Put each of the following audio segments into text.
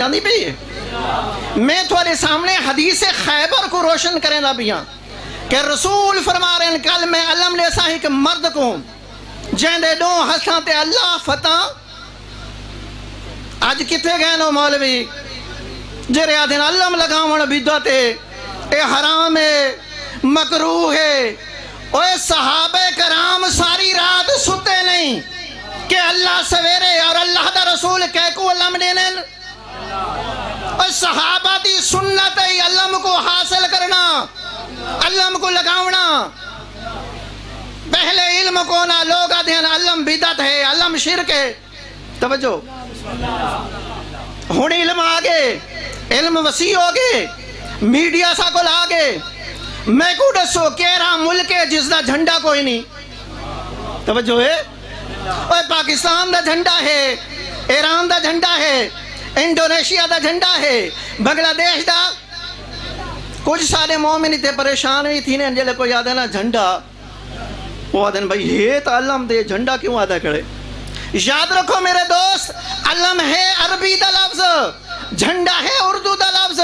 جاندی پئی ہے۔ میں تھوڑے سامنے حدیث خیبر کو روشن کریں لبیاں کہ رسول فرما رہے ہیں کل میں علم لے سا ایک مرد کو جہاں دے دو ہستاں تے اللہ فتح آج کتے گئے نو مولوی جرے آدھیں علم لگاون بدعت ہے، اے حرام ہے، مکروہ ہے۔ اوے صحابہ کرام ساری رات ستے نہیں کہ اللہ سویرے اور اللہ دا رسول کہہ کو علم دینن۔ اور صحابہ دی سنت ہے علم کو حاصل کرنا، علم کو لگاونا۔ پہلے علم کو نہ لوگ آدھیں علم بدعت ہے، علم شرک ہے۔ توجہ ہون علم آگے، علم وسیع ہوگے، میڈیا سا کو لاگے۔ میں کو دسو کیرا ملک ہے جس دا جھنڈا کوئی نہیں؟ توجہ ہے؟ اور پاکستان دا جھنڈا ہے، ایران دا جھنڈا ہے، انڈونیشیا دا جھنڈا ہے، بنگلہ دیش دا۔ کچھ سارے مومن تے پریشان ہوئی تھی نے جلے کوئی آدھے نا جھنڈا، وہ آدھے بھائی یہ تو علم دے جھنڈا کیوں آدھا کرے؟ یاد رکھو میرے دوست، علم ہے عربی دا لفظ، جھنڈا ہے اردو دا لفظ۔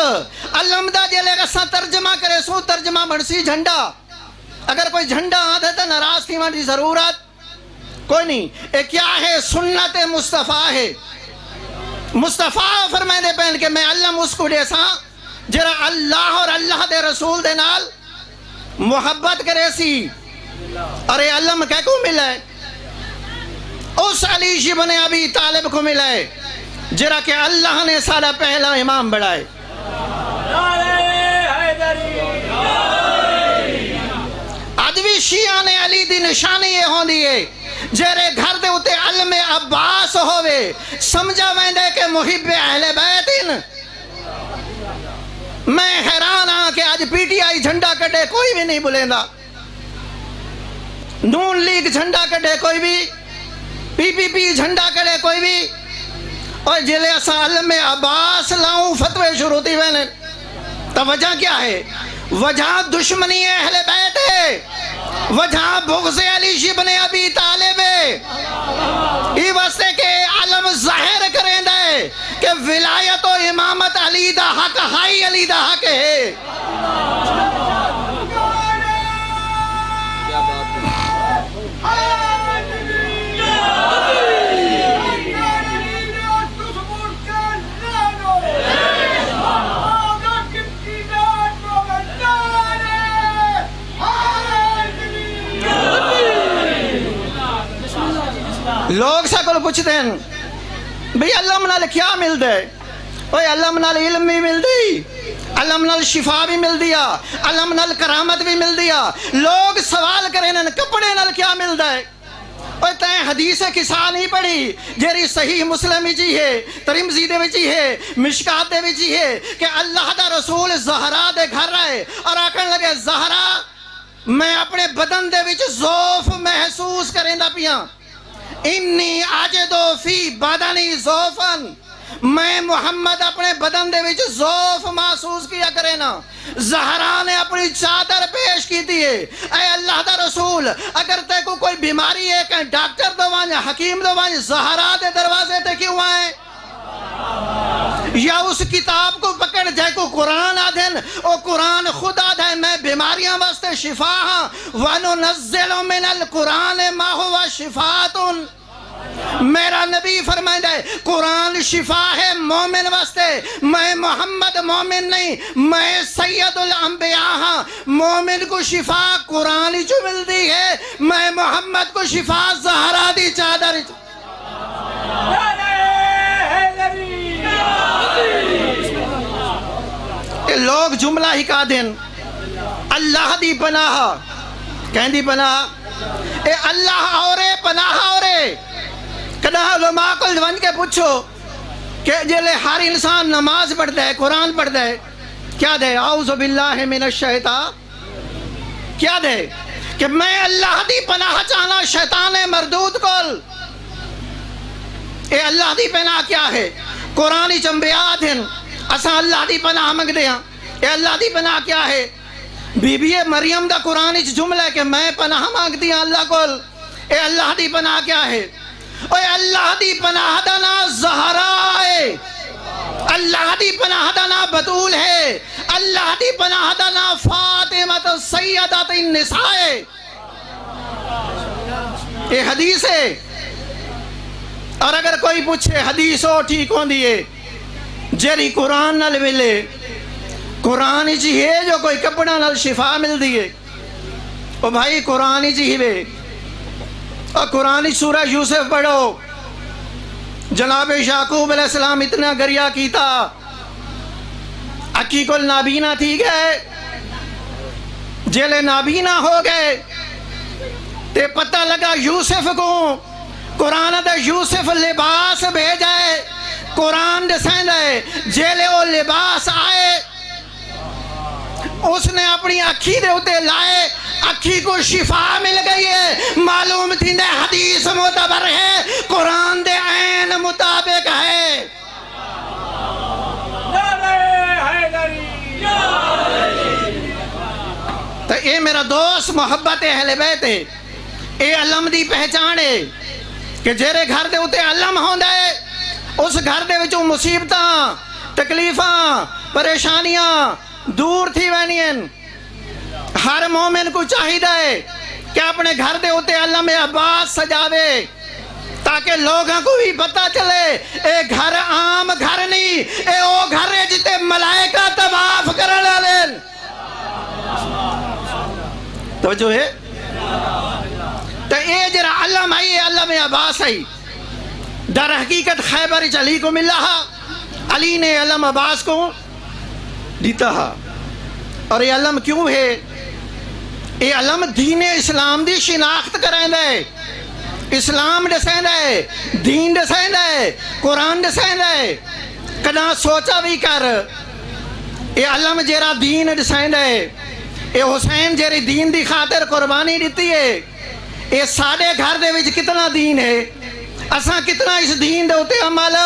علم دا جلے گا ترجمہ کرے سو ترجمہ بڑسی جھنڈا۔ اگر کوئی جھنڈا آدھے تو ناراض تھی ہماری ضرورت کوئی نہیں۔ اے کیا ہے؟ سنت مصطفیٰ ہے۔ مصطفیٰ فرمائے دے پہن کہ میں علم اس کو دے سا جرا اللہ اور اللہ دے رسول دے نال محبت کرے سی۔ اور یہ علم کہہ کو ملا ہے؟ اس علی بن ابی طالب کو ملا ہے جرا کہ اللہ نے سارا پہلا امام بڑھائے۔ ادوی شیعہ نے علی دی نشانی یہ ہوں دیئے جرے گھر دے ہوتے علم عباس ہوئے سمجھا ویندے کہ محب اہل بیت ان۔ میں حیران ہاں کہ آج پی ٹی آئی جھنڈا کٹے کوئی بھی نہیں بلیندہ، نون لیگ جھنڈا کٹے کوئی بھی، پی پی پی جھنڈا کٹے کوئی بھی۔ اور جلے اسا علم عباس لاؤں فتوے شروع تھی وینے، تو وجہ کیا ہے؟ وجہ دشمنی اہل بیت ہے، وجہ بغض علی بن ابی طالب ہے۔ یہ واسطے کہ علم ظاہر کریں دے کہ ولایت و امامت علی دا حق ہائی علی دا حق ہے۔ لوگ سا کو پوچھتے ہیں بھئی علم نال کیا مل دے؟ اوہ علم نال علم بھی مل دی، علم نال شفا بھی مل دیا، علم نال کرامت بھی مل دیا۔ لوگ سوال کریں کپڑے نال کیا مل دے؟ اوہ تائیں حدیث کسا نہیں پڑھی جیری صحیح مسلم جی ہے، ترمذی دے وچی ہے، مشکات دے وچی ہے کہ اللہ دا رسول زہرا دے گھر رہے اور آکھن لگے زہرا میں اپنے بدن دے وچ ذوف محسوس کریں دا پیاں، انی آجدو فی بدنی ذوفن، میں محمد اپنے بدن دے وچ ذوف محسوس کیا کرے نا۔ زہرا نے اپنی چادر پیش کی تھی ہے، اے اللہ دا رسول اگر تے کو کوئی بیماری ہے کہ ڈاکٹر دوائیں حکیم دوائیں زہرا دے دروازے تے کیوں آئے؟ یا اس کتاب کو پکڑ جائے کو قرآن آدھن او قرآن خود آدھے میں بیماریاں واسطے شفا ہاں وَنُنَزِّلُ مِنَ الْقُرْآنِ مَا هُوَ شِفَاءٌ۔ میرا نبی فرمائے ہے قرآن شفا ہے مومن واسطے، میں محمد مومن نہیں، میں سید الانبیاء ہاں۔ مومن کو شفا قرآن جو مل دی ہے، میں محمد کو شفا زہرا دی چادر۔ لوگ جملہ ہی کا دن اللہ دی پناہ کہیں دی پناہ، اے اللہ اورے پناہ اورے۔ کدھا علماء کو ون کے پوچھو کہ جلے ہر انسان نماز پڑھتا ہے قرآن پڑھتا ہے کیا دے؟ اعوذ باللہ من الشیطان، کیا دے؟ کہ میں اللہ دی پناہ چاہنا شیطان مردود کل۔ اے اللہ دی پناہ کیا ہے؟ قرآنی چنبیات ہیں اسا اللہ دی پناہ مانگ دیا۔ اے اللہ دی پناہ کیا ہے؟ بی بی مریم دا قرآن جملہ ہے کہ میں پناہ مانگ دیا اللہ کل۔ اے اللہ دی پناہ کیا ہے؟ اے اللہ دی پناہ دا نا زہرا ہے۔ اللہ دی پناہ دا نا بطول ہے، اللہ دی پناہ دا نا فاطمہ سیدۃ النساء ہے۔ یہ حدیث ہے۔ اور اگر کوئی پوچھے حدیث ہو ٹھیک ہوں دیئے جیری قرآن نال ملے، قرآن ہی ہے جو کوئی کپڑا نال شفا مل دیئے، او بھائی قرآن ہی ہے۔ اور قرآن سورہ یوسف پڑھو، جناب یعقوب علیہ السلام اتنا گریہ کیتا، اکی کل نابینا تھی گئے، جیلے نابینا ہو گئے، تے پتہ لگا یوسف کو، قرآن دے یوسف لباس بھیجائے، قرآن دے سیندے جیلے وہ لباس آئے، اس نے اپنی اکھی دے ہوتے لائے، اکھی کو شفا مل گئی ہے، معلوم تھی نے حدیث معتبر ہے، قرآن دے عین مطابق ہے۔ تو اے میرا دوست محبت اہل بیت ہے، اے علم دی پہچان ہے کہ جیرے گھر دے ہوتے علم ہوں دے، اس گھر دے وچوں مصیبتاں، تکلیفاں، پریشانیاں دور تھی وینین۔ ہر مومن کو چاہی دے کہ اپنے گھر دے ہوتے علم عباس سجاوے، تاکہ لوگاں کو بھی پتہ چلے اے گھر عام گھر نہیں، اے او گھر ہے جتے ملائکہ طواف کرنا لین۔ توجہ ہے؟ تو اے جرا علم آئی، علم عباس آئی، در حقیقت خیبر علی کو مل رہا، علی نے علم عباس کو دیتا ہے۔ اور یہ علم کیوں ہے؟ یہ علم دین اسلام دی شناخت کریں دے، اسلام دسیں دے، دین دسیں دے، قرآن دسیں دے۔ کنا سوچا بھی کر، یہ علم جیرا دین دسیں دے، یہ حسین جیری دین دی خاطر قربانی دیتی ہے، یہ ساڑے گھر دے وچ کتنا دین ہے، اساں کتنا اس دین دے ہوتے عمل